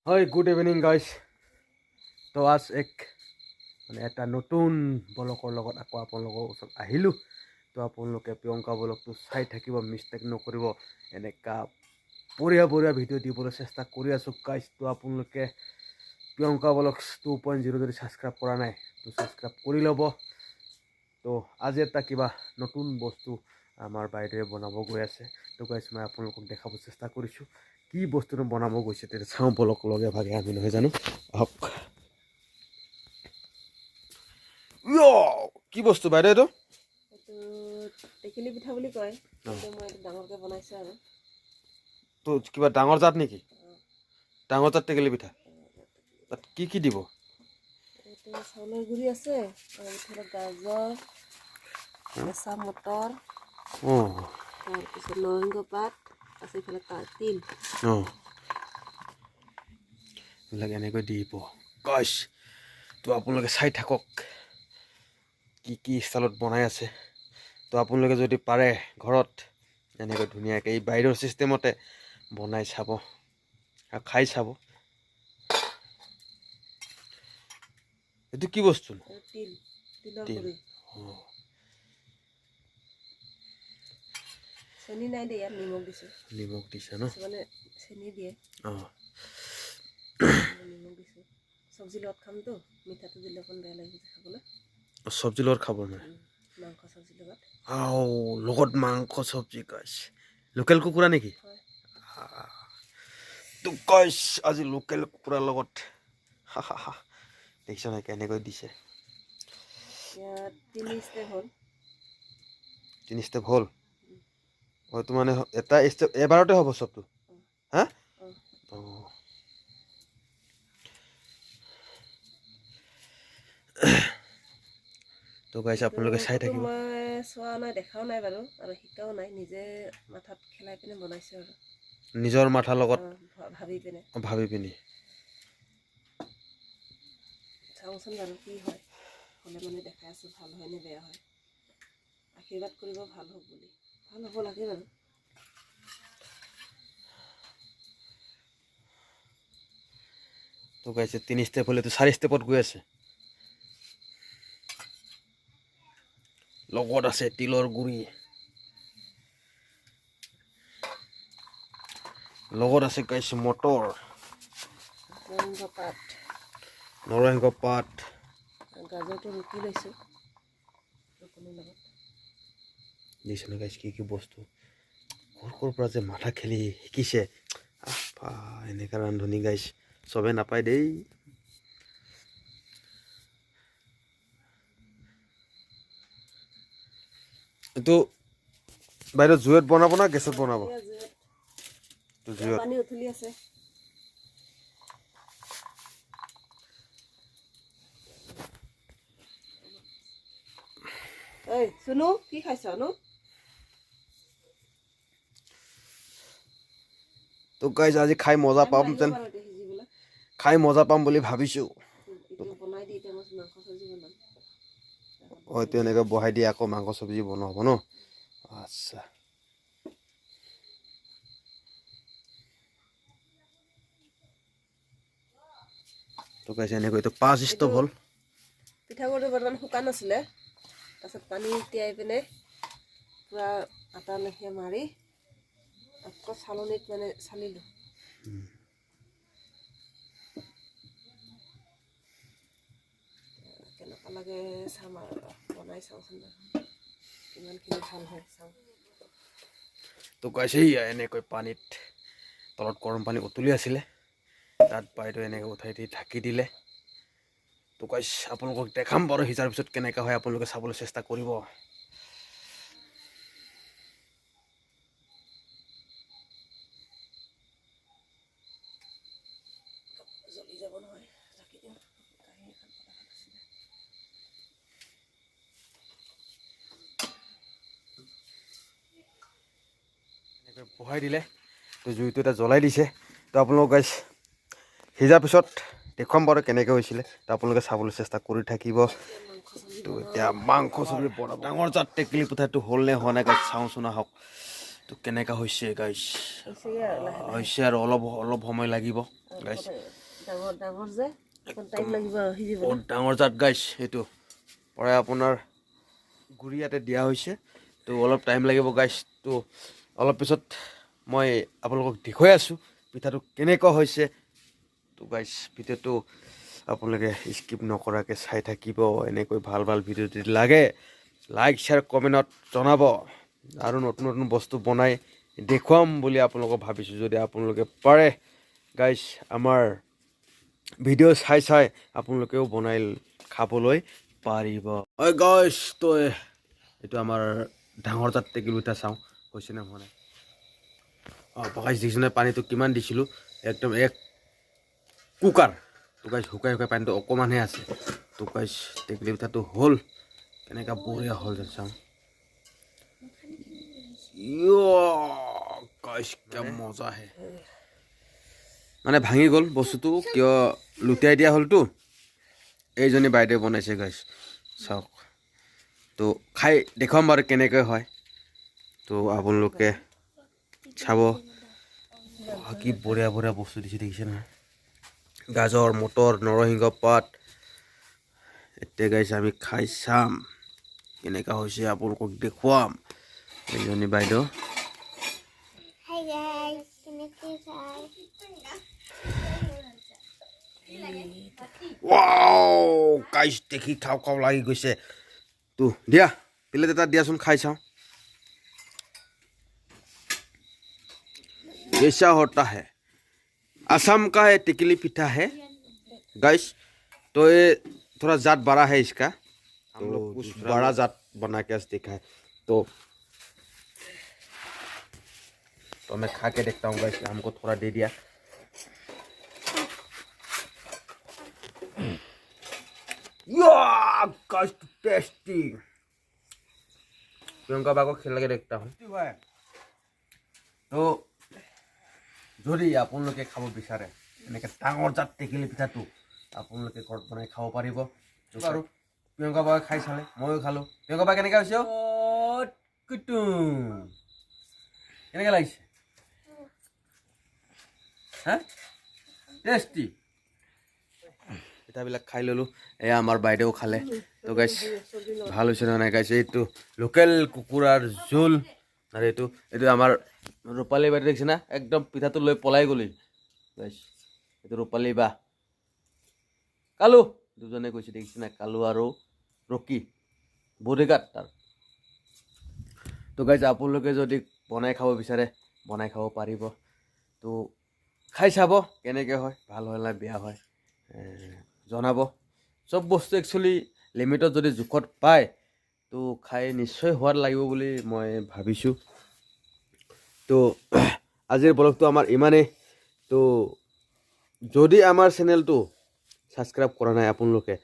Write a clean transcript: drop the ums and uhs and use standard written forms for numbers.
হয়, good evening guys. তো আজ এটা নতুন ব্লগৰ লগত আকৌ আপোনালোকৰ ওচৰত আহিলোঁ। তো আপোনালোকে প্ৰিয়ংকা ব্লগটো চাই থাকিব, মিষ্টেক নকৰিব। এনেকুৱা বঢ়িয়া ভিডিঅ' দিবলৈ চেষ্টা কৰি আছোঁ গাইজ। তো আপোনালোকে প্ৰিয়ংকা ব্লগ 2.0 যদি ছাবস্ক্ৰাইব কৰা নাই তো ছাবস্ক্ৰাইব কৰি ল'ব। তো আজি এটা কিবা নতুন বস্তু আমাৰ বাইদেৱে বনাব গৈ আছে। তো গাইজ মই আপোনালোকক দেখাব চেষ্টা কৰিছোঁ কি বস্তুটো বনাব গৈছে। তেতিয়া চাওঁ বলক লগে ভাগে, আমি নহয় জানো। আহক। কি বস্তু বাইদেউ এইটো? এইটো টেকেলি পিঠা বুলি কয়। কিন্তু মই এইটো ডাঙৰকৈ বনাইছোঁ আৰু। তো কিবা ডাঙৰ জাত নেকি? ডাঙৰ জাত টেকেলি পিঠা। তাত কি কি দিব? এইটো চাউলৰ গুড়ি আছে, তাৰপিছত গাজৰ, কেঁচা মটৰ, তাৰপিছত নৰসিংহ পাত আছে, ইফালে তিল। এইবিলাক এনেকৈ দিব গাইছ। তো আপোনালোকে চাই থাকক কি কি ষ্টাইলত বনাই আছে। তো আপোনালোকে যদি পাৰে ঘৰত এনেকৈ ধুনীয়াকৈ এই বাহিৰৰ চিষ্টেমতে বনাই চাব আৰু খাই চাব। এইটো কি বস্তু? তিলৰ তিল। গুড়ি। চেনি নাই দিয়ে, ইয়াত নিমখ দিছোঁ। নিমখ দিছে ন? কিছুমানে চেনি দিয়ে, নিমখ দিছোঁ। চব্জিৰ লগত খামতো, মিঠাটো দিলে অকণ বেয়া লাগিব খাবলৈ। চব্জিৰ লগত খাব মানে? মাংস চব্জিৰ লগত। লগত মাংস চব্জি গাইছ। লোকেল কুকুৰা নেকি? হয়। তো গাইছ আজি লোকেল কুকুৰাৰ লগত দেখিছ নাই কেনেকৈ দিছে। ইয়াত 3 ষ্টেপ হ'ল। 3 ষ্টেপ হ'ল? হয়তো মানে এটা ষ্টেপ এবাৰতে হ'ব চবটো? হা? তো গাইছ আপোনালোকে চাই থাকিব। মই চোৱা নাই, দেখাও নাই বাৰু, আৰু শিকাও নাই। নিজে মাথাত খেলাই পিনে বনাইছোঁ আৰু। নিজৰ মাথাৰ লগত ভাবি পিনি চাওঁচোন বাৰু কি হয়। হ'লে মানে দেখাই আছোঁ, ভাল হয় নে বেয়া হয়। আশীৰ্বাদ কৰিব ভাল হওক বুলি। ভাল হ'ব লাগে বাৰু। তো গাইছে 3 ষ্টেপ হ'লেতো 4 ষ্টেপত গৈ আছে। লগত আছে তিলৰ গুড়ি, লগত আছে গাইছ মটৰ, নৰসিংহ পাত, গাজৰটো ৰুকি লৈছোঁ ৰুকনিৰ লগত। দিছে ন গাইছ কি কি বস্তু। ক'ৰ পৰা যে মাথা খেলি শিকিছে। এনেকুৱা ৰান্ধনি গাইছ চবে নাপায় দেই। এইটো বাইদেউ জুইত বনাব না গেছত বনাব? জুইত। পানী উঠলি আছে। ঐ চুনু, কি খাইছ নো? তো গাইছ আজি খাই মজা পাম যেন, খাই মজা পাম বুলি ভাবিছোঁ। বনাই দি এতিয়া মই মাংস চব্জি বনাম। হয়তো এনেকৈ বহাই দিয়ে আকৌ মাংস চব্জি বনোৱা হ'ব ন? আচ্ছা। তো গাইছ এনেকৈ 5 ষ্টেপ হ'ল। পিঠাগুড়িটো বৰ্তমান শুকান আছিলে, তাৰপিছত পানী তিয়াই পিনে পূৰা আটা লেখীয়া মাৰি আকৌ চালনীত মানে চালিলোঁ। কেনেকুৱা লাগে চাম আৰু বনাই চাওঁচোন বাৰু কিমানখিনি ভাল হয় চাওঁ। তো গাইছ এনেকৈ পানীত তলত গৰম পানী উতলি আছিলে, তাত বাইদেউ এনেকৈ উঠাই দি ঢাকি দিলে। তো গাইছ আপোনালোকক দেখাম বাৰু সিজাৰ পিছত কেনেকৈ হয়, আপোনালোকে চাবলৈ চেষ্টা কৰিব। জ্বলি যাব নহয়, ঢাকি দিওঁ। কাঁহী এখন পতাখত আছিলে। এনেকৈ বহাই দিলে, তো জুইটো এটা জ্বলাই দিছে। তো আপোনালোক গাইছ সিজাৰ পিছত দেখুৱাম বাৰু কেনেকৈ হৈছিলে। তো আপোনালোকে চাবলৈ চেষ্টা কৰি থাকিব। তো এতিয়া মাংস চব্জি বনাব। ডাঙৰ জাত টেকেলি পিঠাটো হ'ল নে হোৱা নাই গাইছ চাওঁচোন আহক। তো কেনেকা হৈছে গাইছ হৈছেগৈ আৰু লাহে হৈছে আৰু অলপ সময় লাগিব গাইছ ডাঙৰ ডাঙৰ যে অকণ টাইম লাগিব আৰু সিজিবলৈ বহুত ডাঙৰ জাত গাইছ এইটো পৰাই আপোনাৰ গুৰি ইয়াতে দিয়া হৈছে তো অলপ টাইম লাগিব গাইছ তো অলপ পিছত মই আপোনালোকক দেখুৱাই আছোঁ পিঠাটো কেনেকুৱা হৈছে তো গাইছ ভিডিঅ'টো আপোনালোকে স্কিপ নকৰাকৈ চাই থাকিব এনেকৈ ভাল ভাল ভিডিঅ' যদি লাগে লাইক শ্বেয়াৰ কমেণ্টত জনাব আৰু নতুন নতুন বস্তু বনাই দেখুৱাম বুলি আপোনালোকক ভাবিছোঁ যদি আপোনালোকে পাৰে গাইছ আমাৰ ভিডিঅ' চাই আপোনালোকেও বনাই খাবলৈ পাৰিব ঐ গাইছ তো এইটো আমাৰ ডাঙৰ জাত টেকেলি পিঠা চাওঁ হৈছে নে হোৱা নাই অঁ গাইছ দেখিছোঁ নে পানীটো কিমান দিছিলোঁ একদম এক কুকাৰ তো গাইছ শুকাই পানীটো অকণমানহে আছে তো গাইছ টেকেলি পিঠাটো হ'ল কেনেকুৱা বঢ়িয়া হ'ল যেন চাওঁ গাইছ কি মজা হে মানে ভাঙি গ'ল বস্তুটো কিয় লুটিয়াই দিয়া হ'লতো এইজনী বাইদেউ বনাইছে গাইছ চাওক তো খাই দেখুৱাম বাৰু কেনেকৈ হয় তো আপোনালোকে চাব কি বঢ়িয়া বঢ়িয়া বস্তু দিছে দেখিছে নহয় গাজৰ মটৰ নৰসিংহ পাত এতিয়া গাইছ আমি খাই চাম কেনেকুৱা হৈছে আপোনালোকক দেখুৱাম এইজনী বাইদেউ Hi guys, ৱাও গাইছ দেখি খাওঁ খাওঁ লাগি গৈছে তো দিয়া প্লেট এটা দিয়াচোন খাই চাওঁ कैसा होता है असम का है टिकली पिठा है गाइस तो ये थोड़ा जात बड़ा है इसका हम लोग कुछ बड़ा जात बना के देखा है तो मैं खा के देखता हूँ गाइस हमको थोड़ा दे दिया गाइस टेस्टी प्रियंका बा को खेल के देखता हूँ तो যদি আপোনালোকে খাব বিচাৰে এনেকৈ ডাঙৰ জাত টেকেলি পিঠাটো আপোনালোকে ঘৰত বনাই খাব পাৰিব আৰু প্ৰিয়ংকা বাই খাই চালে ময়ো খালোঁ প্ৰিয়ংকা বাই কেনেকৈ হৈছে কেনেকৈ লাগিছে হা টেষ্টি পিঠাবিলাক খাই ল'লোঁ এয়া আমাৰ বাইদেউ খালে তো গাইছ ভাল হৈছে নে নাই গাইছ এইটো লোকেল কুকুৰাৰ জোল আৰু এইটো আমাৰ ৰূপালী বাইদেউ দেখিছে না একদম পিঠাটো লৈ পলাই গ'লি গাইছ এইটো ৰূপালী বা কালু দুজনে কৈছে দেখিছে না কালু আৰু ৰকি বডিগাৰ্ড তাৰ তো গাইছ আপোনালোকে যদি বনাই খাব বিচাৰে বনাই খাব পাৰিব তো খাই চাব কেনেকৈ হয় ভাল হয় নে বেয়া হয় জনাব চব বস্তু একচুৱেলি লিমিটত যদি জোখত পায় তো খাই নিশ্চয় সোৱাদ লাগিব বুলি মই ভাবিছোঁ তো আজিৰ ব্লগটো আমাৰ ইমানেই তো যদি আমাৰ চেনেলটো ছাবস্ক্ৰাইব কৰা নাই আপোনালোকে